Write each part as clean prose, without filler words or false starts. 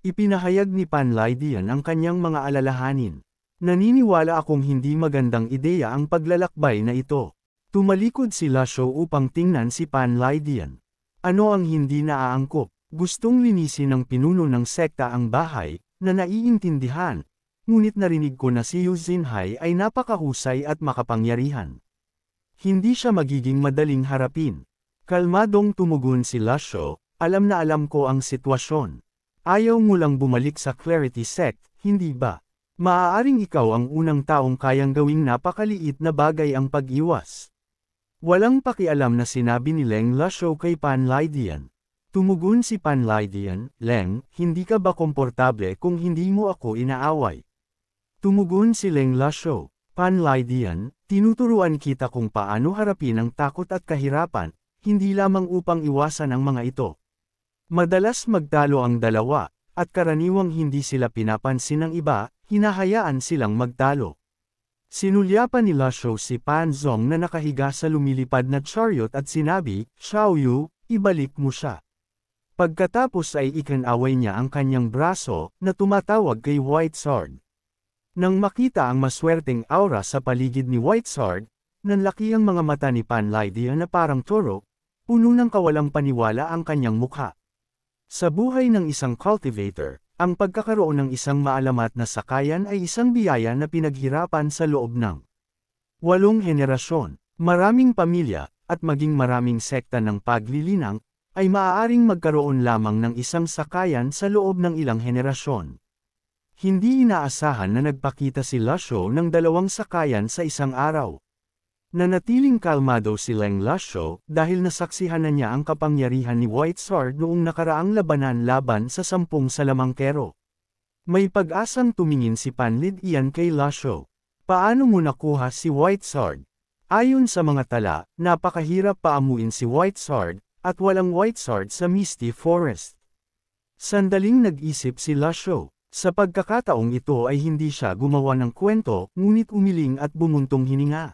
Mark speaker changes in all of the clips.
Speaker 1: Ipinahayag ni Panlaydian ang kanyang mga alalahanin. Naniniwala akong hindi magandang ideya ang paglalakbay na ito. Tumalikod si Lasho upang tingnan si Panlaydian. Ano ang hindi naaangkop? Gustong linisin ng pinuno ng sekta ang bahay, na naiintindihan. Ngunit narinig ko na si Yu Xinhai ay napakahusay at makapangyarihan. Hindi siya magiging madaling harapin. Kalmadong tumugon si Lasho, alam na alam ko ang sitwasyon. Ayaw mo lang bumalik sa Clarity Sect, hindi ba? Maaaring ikaw ang unang taong kayang gawing napakaliit na bagay ang pag-iwas. Walang pakialam na sinabi ni Leng Lasho kay Panlaydian. Tumugon si Panlaydian, Leng, hindi ka ba komportable kung hindi mo ako inaaway? Tumugon si Leng Lasho, Panlaydian, tinuturuan kita kung paano harapin ang takot at kahirapan, hindi lamang upang iwasan ang mga ito. Madalas magtalo ang dalawa, at karaniwang hindi sila pinapansin ng iba, hinahayaan silang magtalo. Sinulyapan ni Lasho si Pan Zong na nakahiga sa lumilipad na chariot at sinabi, Xiaoyu, ibalik mo siya. Pagkatapos ay ikinaway niya ang kanyang braso, na tumatawag kay White Sword. Nang makita ang maswerteng aura sa paligid ni White Sword, nanlaki ang mga mata ni Panlaydian na parang toro, puno ng kawalang paniwala ang kanyang mukha. Sa buhay ng isang cultivator, ang pagkakaroon ng isang maalamat na sakayan ay isang biyaya na pinaghirapan sa loob ng 8 henerasyon. Maraming pamilya, at maging maraming sekta ng paglilinang, ay maaaring magkaroon lamang ng isang sakayan sa loob ng ilang henerasyon. Hindi inaasahan na nagpakita si Lasho ng 2 sakayan sa isang araw. Nanatiling kalmado si Leng Lasho dahil nasaksihan na niya ang kapangyarihan ni White Sword noong nakaraang labanan laban sa 10 salamangkero. May pag-asang tumingin si Panlaydian kay Lasho. Paano mo nakuha si White Sword? Ayon sa mga tala, napakahirap paamuin si White Sword, at walang White Sword sa Misty Forest. Sandaling nag-isip si Lasho. Sa pagkakataong ito ay hindi siya gumawa ng kwento, ngunit umiling at bumuntong hininga.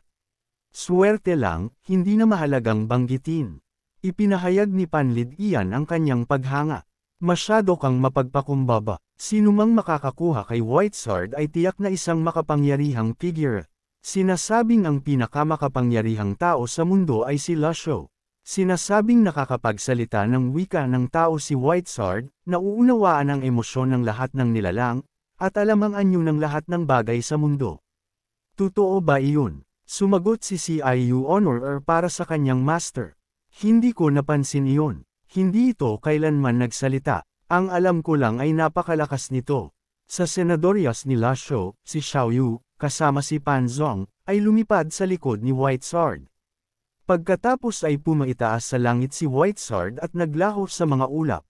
Speaker 1: Swerte lang, hindi na mahalagang banggitin. Ipinahayag ni Panlaydian ang kanyang paghanga. Masyado kang mapagpakumbaba. Sinumang makakakuha kay White Sword ay tiyak na isang makapangyarihang figure. Sinasabing ang pinakamakapangyarihang tao sa mundo ay si Lasho. Sinasabing nakakapagsalita ng wika ng tao si White Sword, nauunawaan ang emosyon ng lahat ng nilalang, at alam ang anyo ng lahat ng bagay sa mundo. Totoo ba iyon? Sumagot si Ciu Honor para sa kanyang master. Hindi ko napansin iyon. Hindi ito kailanman nagsalita. Ang alam ko lang ay napakalakas nito. Sa senadoryas ni Lasho, si Xiaoyu, kasama si Pan Zong, ay lumipad sa likod ni White Sword. Pagkatapos ay pumaitaas sa langit si White Sword at naglaho sa mga ulap.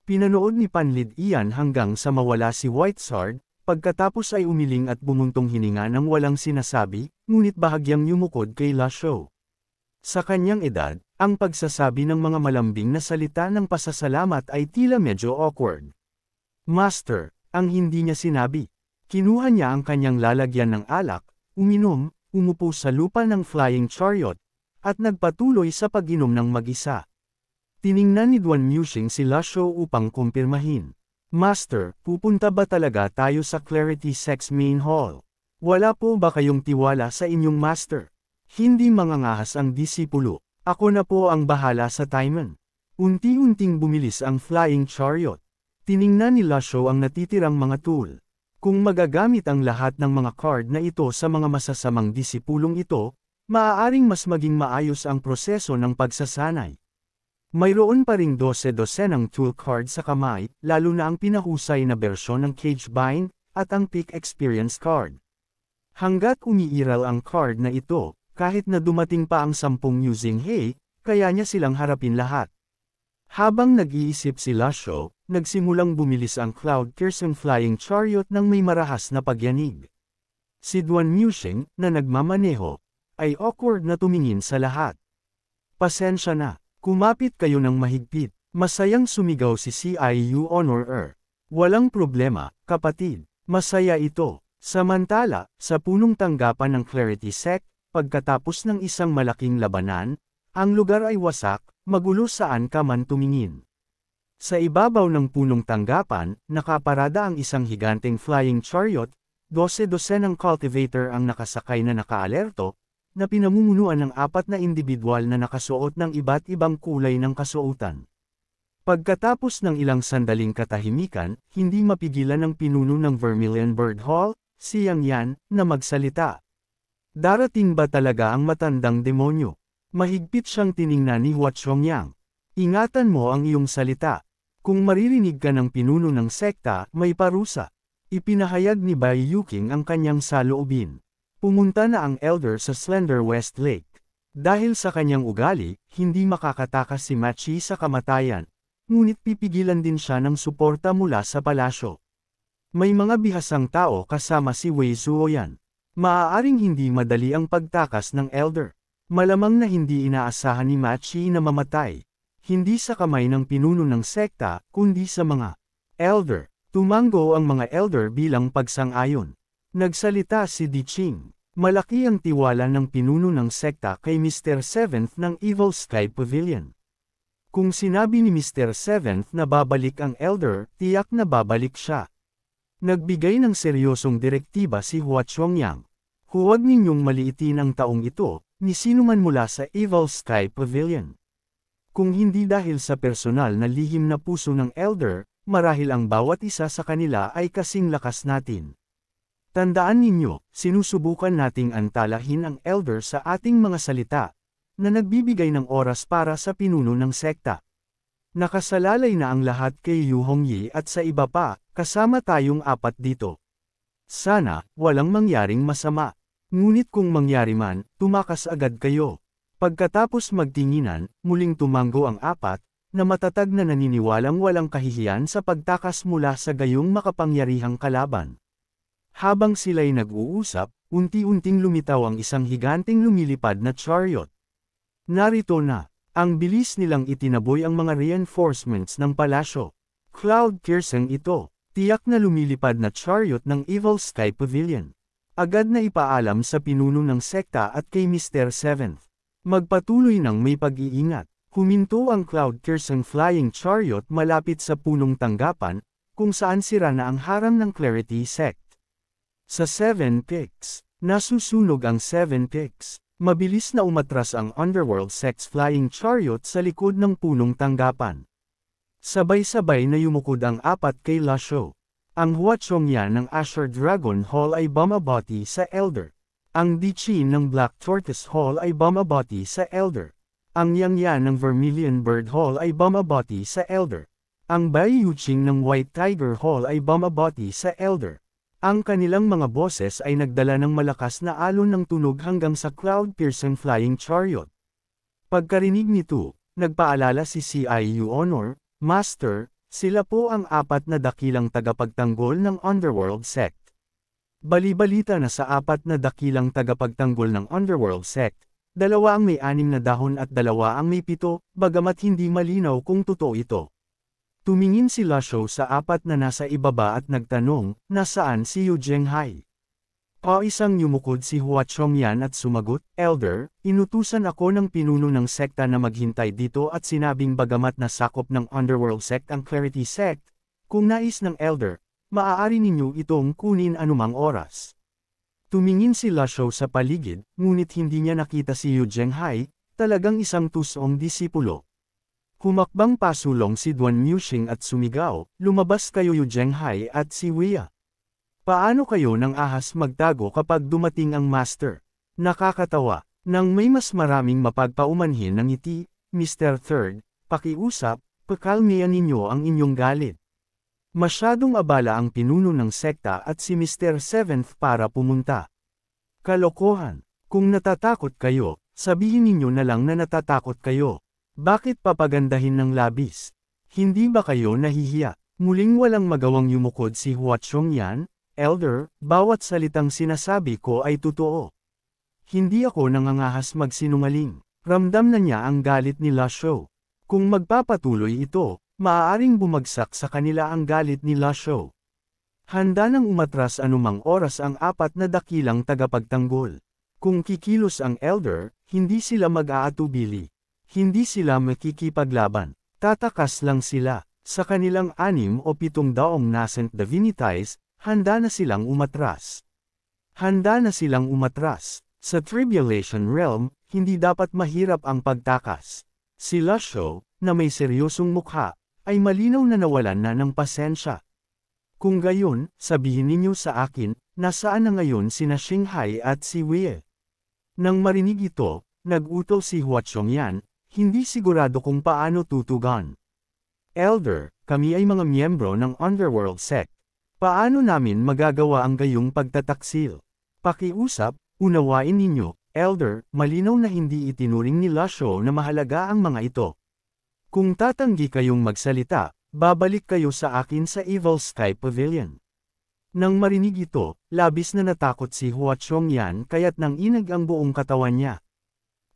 Speaker 1: Pinanood ni Panlaydian hanggang sa mawala si White Sword, pagkatapos ay umiling at bumuntong hininga ng walang sinasabi, ngunit bahagyang yumukod kay Lasho. Sa kanyang edad, ang pagsasabi ng mga malambing na salita ng pasasalamat ay tila medyo awkward. Master, ang hindi niya sinabi. Kinuha niya ang kanyang lalagyan ng alak, uminom, umupo sa lupa ng flying chariot, at nagpatuloy sa pag-inom ng mag-isa. Tiningnan ni Duan Muxing si Lasho upang kumpirmahin. Master, pupunta ba talaga tayo sa Clarity Sect's main hall? Wala po ba kayong tiwala sa inyong master? Hindi mangangahas ang disipulo. Ako na po ang bahala sa Taiman. Unti-unting bumilis ang flying chariot. Tiningnan ni Lasho ang natitirang mga tool. Kung magagamit ang lahat ng mga card na ito sa mga masasamang disipulong ito, maaaring mas maging maayos ang proseso ng pagsasanay. Mayroon pa ring 12-dosenang tool card sa kamay, lalo na ang pinahusay na bersyon ng Cage Bind, at ang Peak Experience card. Hanggat umiiral ang card na ito, kahit na dumating pa ang 10 using Hay, kaya niya silang harapin lahat. Habang nag-iisip si Lasho, nagsimulang bumilis ang cloud-piercing flying chariot ng may marahas na pagyanig. Si Duan Muxing, na nagmamaneho, ay awkward na tumingin sa lahat. Pasensya na. Kumapit kayo ng mahigpit. Masayang sumigaw si Ciu Honor. Walang problema, kapatid. Masaya ito. Samantala, sa punong tanggapan ng Clarity Sect, pagkatapos ng isang malaking labanan, ang lugar ay wasak, magulo saan ka man tumingin. Sa ibabaw ng punong tanggapan, nakaparada ang isang higanteng flying chariot, 12-dosenang cultivator ang nakasakay na nakaalerto, na pinamumunuan ng 4 na individual na nakasuot ng iba't ibang kulay ng kasuotan. Pagkatapos ng ilang sandaling katahimikan, hindi mapigilan ng pinuno ng Vermilion Bird Hall, si Yang Yan, na magsalita. Darating ba talaga ang matandang demonyo? Mahigpit siyang tiningnan ni Hua Chongyang. Ingatan mo ang iyong salita. Kung maririnig ka ng pinuno ng sekta, may parusa. Ipinahayag ni Bai Yuqing ang kanyang saloobin. Pumunta na ang elder sa Slender West Lake. Dahil sa kanyang ugali, hindi makakatakas si Ma Chi sa kamatayan. Ngunit pipigilan din siya ng suporta mula sa palasyo. May mga bihasang tao kasama si Wei Zuoyan. Maaaring hindi madali ang pagtakas ng elder. Malamang na hindi inaasahan ni Ma Chi na mamatay. Hindi sa kamay ng pinuno ng sekta, kundi sa mga elder. Tumango ang mga elder bilang pagsang-ayon. Nagsalita si Di Ching. Malaki ang tiwala ng pinuno ng sekta kay Mr. Seventh ng Evil Sky Pavilion. Kung sinabi ni Mr. Seventh na babalik ang elder, tiyak na babalik siya. Nagbigay ng seryosong direktiba si Hua Chongyang. Huwag ninyong maliitin ang taong ito, ni sinuman mula sa Evil Sky Pavilion. Kung hindi dahil sa personal na lihim na puso ng elder, marahil ang bawat isa sa kanila ay kasing lakas natin. Tandaan ninyo, sinusubukan nating antalahin ang elder sa ating mga salita, na nagbibigay ng oras para sa pinuno ng sekta. Nakasalalay na ang lahat kay Yu Hongyi at sa iba pa, kasama tayong 4 dito. Sana, walang mangyaring masama. Ngunit kung mangyari man, tumakas agad kayo. Pagkatapos magtinginan, muling tumango ang 4, na matatag na naniniwalang walang kahihiyan sa pagtakas mula sa gayong makapangyarihang kalaban. Habang sila'y nag-uusap, unti-unting lumitaw ang isang higanteng lumilipad na chariot. Narito na, ang bilis nilang itinaboy ang mga reinforcements ng palasyo. Cloud piercing ito, tiyak na lumilipad na chariot ng Evil Sky Pavilion. Agad na ipaalam sa pinuno ng sekta at kay Mr. Seventh. Magpatuloy ng may pag-iingat. Huminto ang cloud-piercing flying chariot malapit sa punong tanggapan, kung saan sira na ang harang ng Clarity Sect. Sa 7 Peaks, nasusunog ang 7 Peaks. Mabilis na umatras ang Underworld Sect's flying chariot sa likod ng punong tanggapan. Sabay-sabay na yumukod ang 4 kay La Shou. Ang Hua Chongyang ng Asher Dragon Hall ay bumabati sa elder. Ang Di Qin ng Black Tortoise Hall ay bumabati sa elder. Ang Yang Yan ng Vermilion Bird Hall ay bumabati sa elder. Ang Bai Yuqing ng White Tiger Hall ay bumabati sa elder. Ang kanilang mga boses ay nagdala ng malakas na alon ng tunog hanggang sa cloud-piercing flying chariot. Pagkarinig nito, nagpaalala si CIU Honor, Master, sila po ang 4 na dakilang tagapagtanggol ng Underworld Sect. Bali-balita na sa 4 na dakilang tagapagtanggol ng Underworld Sect, 2 ang may 6 na dahon at 2 ang may 7, bagamat hindi malinaw kung totoo ito. Tumingin si La Shou sa 4 na nasa ibaba at nagtanong, nasaan si Yu Zhenghai? Paisang yumukod si Hua Chongyang at sumagot, Elder, inutusan ako ng pinuno ng sekta na maghintay dito at sinabing bagamat nasakop ng Underworld Sect ang Clarity Sect, kung nais ng Elder, maaari ninyo itong kunin anumang oras. Tumingin si La Shou sa paligid, ngunit hindi niya nakita si Yu Zhenghai, talagang isang tusong disipulo. Humakbang pasulong si Duan Muxing at sumigaw, lumabas kayo Yu Zhenghai at si Wia. Paano kayo nang ahas magtago kapag dumating ang master? Nakakatawa, nang may mas maraming mapagpaumanhin ng ngiti, Mr. Third, pakiusap, pakalmihan ninyo ang inyong galit. Masyadong abala ang pinuno ng sekta at si Mr. Seventh para pumunta. Kalokohan, kung natatakot kayo, sabihin ninyo na lang na natatakot kayo. Bakit papagandahin ng labis? Hindi ba kayo nahihiya? Muling walang magawang yumukod si Hua Chongyang, Elder, bawat salitang sinasabi ko ay totoo. Hindi ako nangangahas magsinungaling. Ramdam na niya ang galit ni La Shou. Kung magpapatuloy ito, maaaring bumagsak sa kanila ang galit ni La Shou. Handa nang umatras anumang oras ang 4 na dakilang tagapagtanggol. Kung kikilos ang Elder, hindi sila mag-aatubili. Hindi sila makikipaglaban. Tatakas lang sila. Sa kanilang 6 o 7 daong nascent divinities, handa na silang umatras. Handa na silang umatras. Sa Tribulation Realm, hindi dapat mahirap ang pagtakas. Si Lasho, na may seryosong mukha, ay malinaw na nawalan na ng pasensya. Kung gayon, sabihin ninyo sa akin, nasaan na ngayon sina Xinghai at si Wei? Nang marinig ito, nag-utos si Huachongyan, hindi sigurado kung paano tutugon. Elder, kami ay mga miyembro ng Underworld Sect. Paano namin magagawa ang gayong pagtataksil? Pakiusap, unawain ninyo, Elder, malinaw na hindi itinuring ni Lasho na mahalaga ang mga ito. Kung tatanggi kayong magsalita, babalik kayo sa akin sa Evil Sky Pavilion. Nang marinig ito, labis na natakot si Huachongyan kaya't nanginag ang buong katawan niya.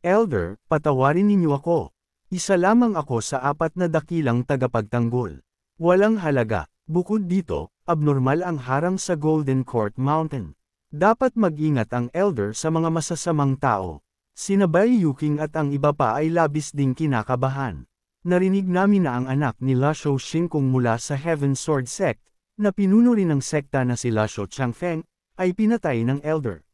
Speaker 1: Elder, patawarin ninyo ako. Isa lamang ako sa 4 na dakilang tagapagtanggol. Walang halaga. Bukod dito, abnormal ang harang sa Golden Court Mountain. Dapat mag-ingat ang Elder sa mga masasamang tao. Sina Bai Yuking at ang iba pa ay labis ding kinakabahan. Narinig namin na ang anak ni Lasho Xingkong mula sa Heaven Sword Sect, na pinuno rin ng sekta na si Lasho Changfeng, ay pinatay ng Elder.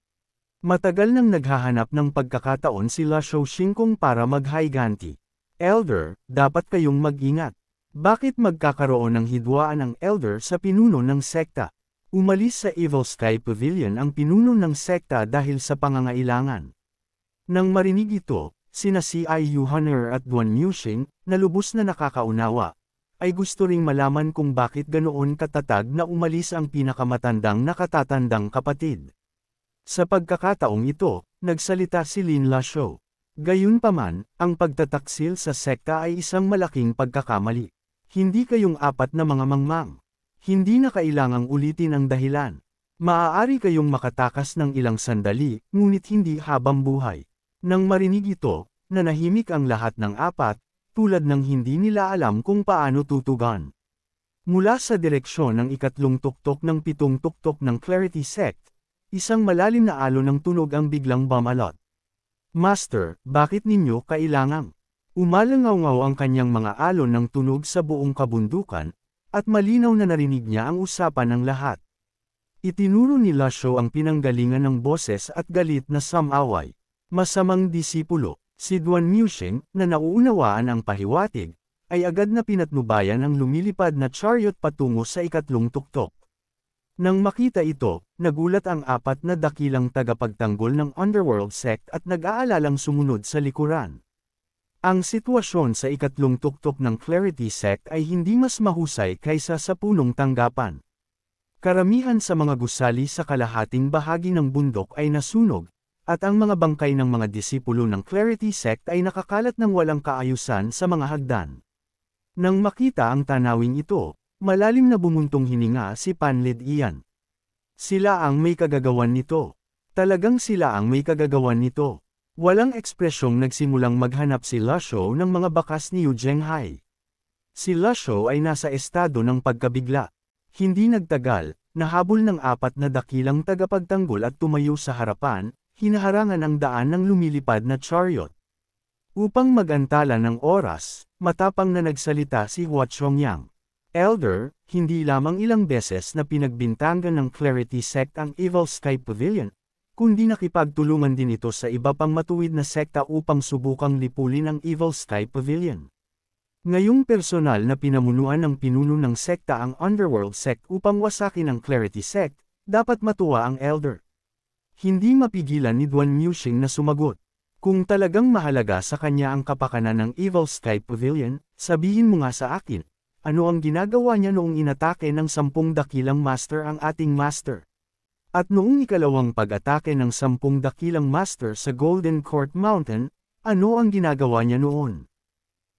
Speaker 1: Matagal nang naghahanap ng pagkakataon si Lasho Xingkong para maghiganti. Elder, dapat kayong mag-ingat. Bakit magkakaroon ng hidwaan ang Elder sa pinuno ng sekta? Umalis sa Evil Sky Pavilion ang pinuno ng sekta dahil sa pangangailangan. Nang marinig ito, sina C.I. Yuhaner at Duan Muxing, na lubos na nakakaunawa, ay gusto ring malaman kung bakit ganoon katatag na umalis ang pinakamatandang nakatatandang kapatid. Sa pagkakataong ito, nagsalita si Lin Lasho. Gayunpaman, ang pagtataksil sa sekta ay isang malaking pagkakamali. Hindi kayong 4 na mga mangmang. Hindi na kailangang ulitin ang dahilan. Maaari kayong makatakas ng ilang sandali, ngunit hindi habang buhay. Nang marinig ito, nanahimik ang lahat ng 4, tulad ng hindi nila alam kung paano tutugon. Mula sa direksyon ng 3 tuktok ng 7 tuktok ng Clarity Sect, isang malalim na alon ng tunog ang biglang bumalot. Master, bakit ninyo kailangang? Umalangaw-ngaw ang kanyang mga alon ng tunog sa buong kabundukan, at malinaw na narinig niya ang usapan ng lahat. Itinuro ni Lasho ang pinanggalingan ng boses at galit na samaway. Masamang disipulo, si Duan Muxing, na nauunawaan ang pahiwatig, ay agad na pinatnubayan ang lumilipad na chariot patungo sa 3 tuktok. Nang makita ito, nagulat ang 4 na dakilang tagapagtanggol ng Underworld Sect at nag-aalalang sumunod sa likuran. Ang sitwasyon sa 3 tuktok ng Clarity Sect ay hindi mas mahusay kaysa sa punong tanggapan. Karamihan sa mga gusali sa kalahating bahagi ng bundok ay nasunog, at ang mga bangkay ng mga disipulo ng Clarity Sect ay nakakalat ng walang kaayusan sa mga hagdan. Nang makita ang tanawing ito, malalim na bumuntong hininga si Panlid Ian. Sila ang may kagagawan nito. Talagang sila ang may kagagawan nito. Walang ekspresyong nagsimulang maghanap si Lasho ng mga bakas ni Yu Zhenghai. Si Lasho ay nasa estado ng pagkabigla. Hindi nagtagal, nahabol ng 4 na dakilang tagapagtanggol at tumayo sa harapan, hinaharangan ang daan ng lumilipad na chariot. Upang magantala ng oras, matapang na nagsalita si Huachongyang. Elder, hindi lamang ilang beses na pinagbintangan ng Clarity Sect ang Evil Sky Pavilion, kundi nakipagtulungan din ito sa iba pang matuwid na sekta upang subukang lipulin ang Evil Sky Pavilion. Ngayong personal na pinamunuan ng pinuno ng sekta ang Underworld Sect upang wasakin ang Clarity Sect, dapat matuwa ang Elder. Hindi mapigilan ni Duan Muxing na sumagot. Kung talagang mahalaga sa kanya ang kapakanan ng Evil Sky Pavilion, sabihin mo nga sa akin. Ano ang ginagawa niya noong inatake ng 10 dakilang master ang ating master? At noong ikalawang pag-atake ng 10 dakilang master sa Golden Court Mountain, ano ang ginagawa niya noon?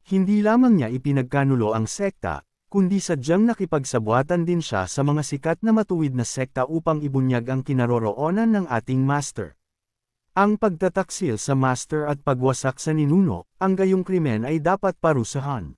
Speaker 1: Hindi lamang niya ipinagkanulo ang sekta, kundi sadyang nakipagsabuatan din siya sa mga sikat na matuwid na sekta upang ibunyag ang kinaroroonan ng ating master. Ang pagtataksil sa master at pagwasak sa ninuno, ang gayong krimen ay dapat parusahan.